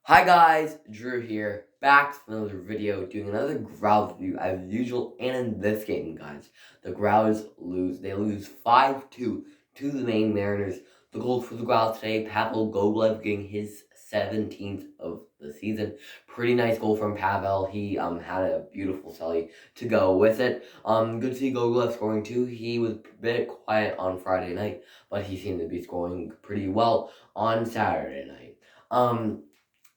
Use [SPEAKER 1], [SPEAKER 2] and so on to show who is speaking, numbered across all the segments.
[SPEAKER 1] Hi guys, Drew here, back with another video, doing another Growls review as usual, and in this game, guys, the Growls lose. They lose 5-2 to the Maine Mariners. The goals for the Growls today, Pavel Goglev getting his 17th of the season. Pretty nice goal from Pavel. He had a beautiful celly to go with it. Good to see Goglev scoring too. He was a bit quiet on Friday night, but he seemed to be scoring pretty well on Saturday night.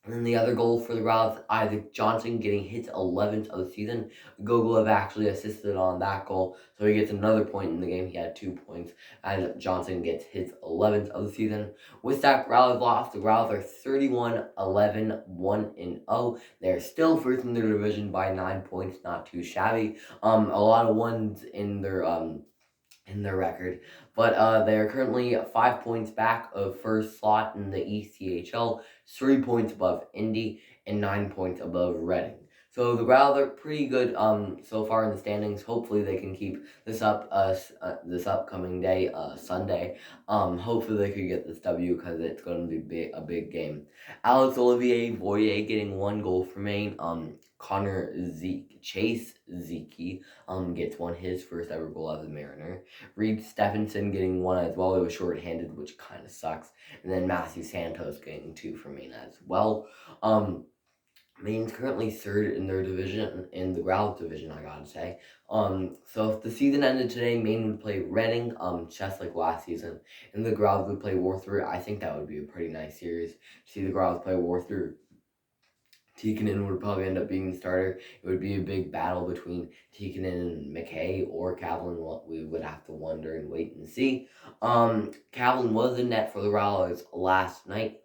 [SPEAKER 1] And then the other goal for the Growls, Isaac Johnson getting his 11th of the season. Goglev actually assisted on that goal, so he gets another point in the game. He had 2 points, as Johnson gets his 11th of the season. With that, Growls lost. The Growls are 31-11, 1-0. They're still first in their division by 9 points, not too shabby. A lot of ones in their record, but they are currently 5 points back of first slot in the ECHL, 3 points above Indy, and 9 points above Reading. So the Growls are pretty good so far in the standings. Hopefully they can keep this up this upcoming day, Sunday. Hopefully they could get this W because it's going to be a big game. Alex Olivier Voyer getting 1 goal for Maine. Chase Zeke gets his first ever goal as a Mariner. Reed Stephenson getting 1 as well. It was short-handed, which kind of sucks. And then Matthew Santos getting 2 for Maine as well. Maine's currently third in their division, in the Growls division, I gotta say. So if the season ended today, Maine would play Reading, just like last season, and the Growls would play Worcester. I think that would be a pretty nice series. See the Growls play Worcester. Tikkanen would probably end up being the starter. It would be a big battle between Tikkanen and McKay or Cavlin. Well, we would have to wonder and wait and see. Cavlin was in net for the Growlers last night.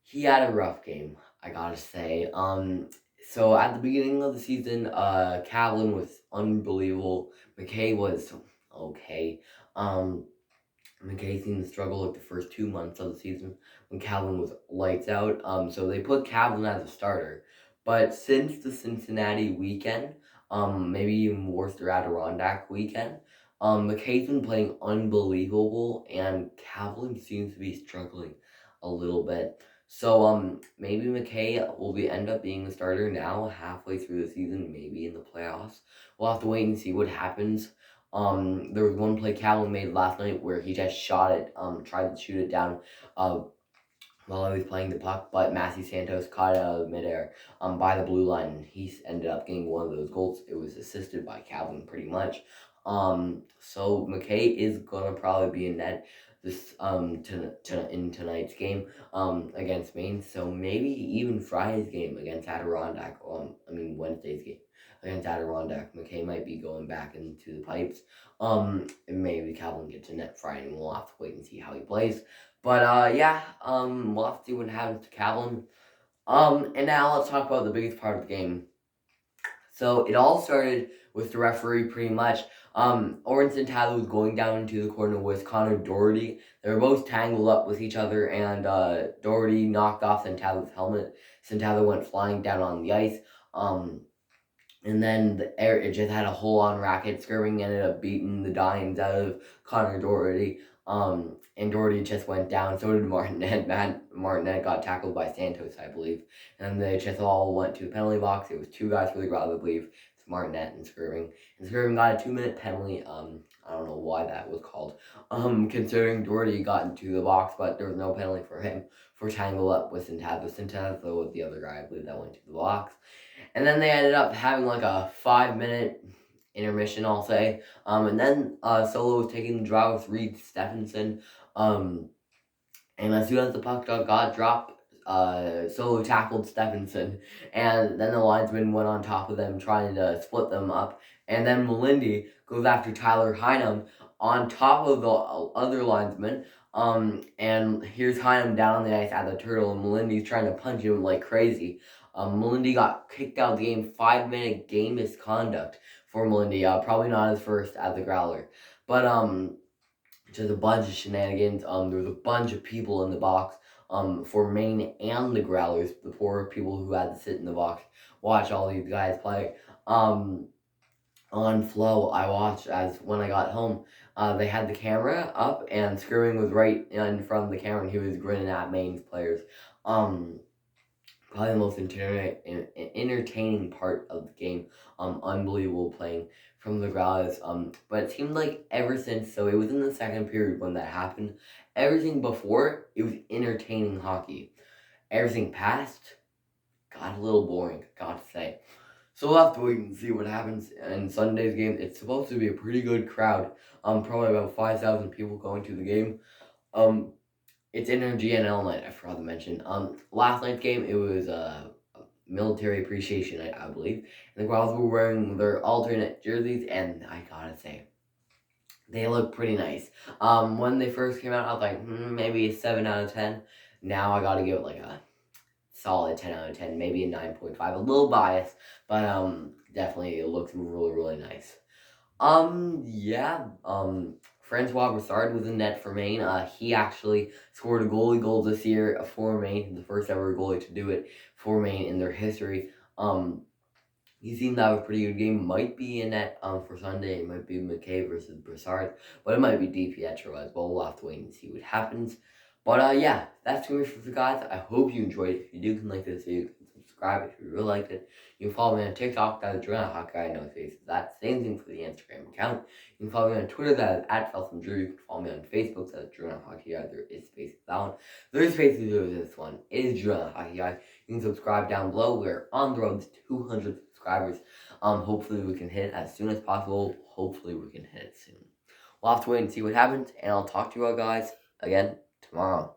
[SPEAKER 1] He had a rough game, I gotta say. So at the beginning of the season, Cavlin was unbelievable. McKay was okay. McKay seemed to struggle like the first 2 months of the season when Cavlin was lights out. So they put Cavlin as a starter. But since the Cincinnati weekend, maybe even Worcester Adirondack weekend, McKay's been playing unbelievable, and Cavlin seems to be struggling a little bit. So maybe McKay will end up being the starter now, halfway through the season, maybe in the playoffs. We'll have to wait and see what happens. There was one play Cavlin made last night where he just shot it, tried to shoot it down, while he was playing the puck, but Matthew Santos caught it out of midair, by the blue line, and he ended up getting one of those goals. It was assisted by Cavlin pretty much. So McKay is gonna probably be in net this in tonight's game against Maine. So maybe even Friday's game against Adirondack. Wednesday's game against Adirondack. McKay might be going back into the pipes. And maybe Cavlin gets in net Friday, and we'll have to wait and see how he plays. But yeah, we'll have to see what happens to Cavlin. And now let's talk about the biggest part of the game. So it all started with the referee pretty much. Orin Centavio was going down into the corner with Connor Doherty. They were both tangled up with each other, and Doherty knocked off Centavio's helmet. Centavio went flying down on the ice. And then it just had a whole-on racket. Skirving ended up beating the dimes out of Connor Doherty. And Doherty just went down. So did Martinet. Martinet got tackled by Santos, I believe. And they just all went to the penalty box. It was 2 guys for the Growls, I believe. It's Martinet and Skirving. And Skirving got a 2-minute penalty. I don't know why that was called. Considering Doherty got into the box, but there was no penalty for him for tangle up with Centavio. Centavio was the other guy, I believe, that went to the box. And then they ended up having like a 5-minute intermission, I'll say. And then Solo was taking the draw with Reed Stephenson. And as soon as the puck got dropped, Solo tackled Stephenson. And then the linesman went on top of them, trying to split them up. And then Melindy goes after Tyler Heinem on top of the other linesman. And here's Heinem down on the ice at the turtle, and Melindy's trying to punch him like crazy. Melindy got kicked out of the game. 5-minute game misconduct for Melindy. Probably not his first as a Growler. But just a bunch of shenanigans. There was a bunch of people in the box for Maine and the Growlers. The poor people who had to sit in the box, watch all these guys play. On Flow, I watched as when I got home. they had the camera up, and Screwing was right in front of the camera, and he was grinning at Maine's players. Probably the most entertaining part of the game. Unbelievable playing from the Growlers. But it seemed like ever since, so it was in the second period when that happened. Everything before, it was entertaining hockey. Everything past got a little boring, gotta say. So we'll have to wait and see what happens in Sunday's game. It's supposed to be a pretty good crowd. Probably about 5,000 people going to the game. It's in our GNL night, I forgot to mention. Last night's game, it was military appreciation night, I believe. And the Growls were wearing their alternate jerseys, and I gotta say, they look pretty nice. When they first came out, I was like, maybe a 7 out of 10. Now I gotta give it like a solid 10 out of 10, maybe a 9.5. A little biased, but definitely it looks really, really nice. Yeah. Francois Broussard was in net for Maine. He actually scored a goalie goal this year for Maine, the first ever goalie to do it for Maine in their history. He seemed to have a pretty good game. Might be in net for Sunday. It might be McKay versus Broussard, but it might be DiPietro as well. We'll have to wait and see what happens. But yeah, that's gonna be for the guys. I hope you enjoyed it. If you do, can like this video, subscribe if you really liked it. You can follow me on TikTok, that is Jordan Hawkeye, no faces. That same thing for the Instagram account. You can follow me on Twitter, that is @FelsonDrew. You can follow me on Facebook, that is Jordan Hockey Guy. There is spaces that one. There is spaces to this one. It is Jordan Hockey Guy. You can subscribe down below. We're on the road to 200 subscribers. Hopefully we can hit it as soon as possible. Hopefully we can hit it soon. We'll have to wait and see what happens, and I'll talk to you all guys again tomorrow.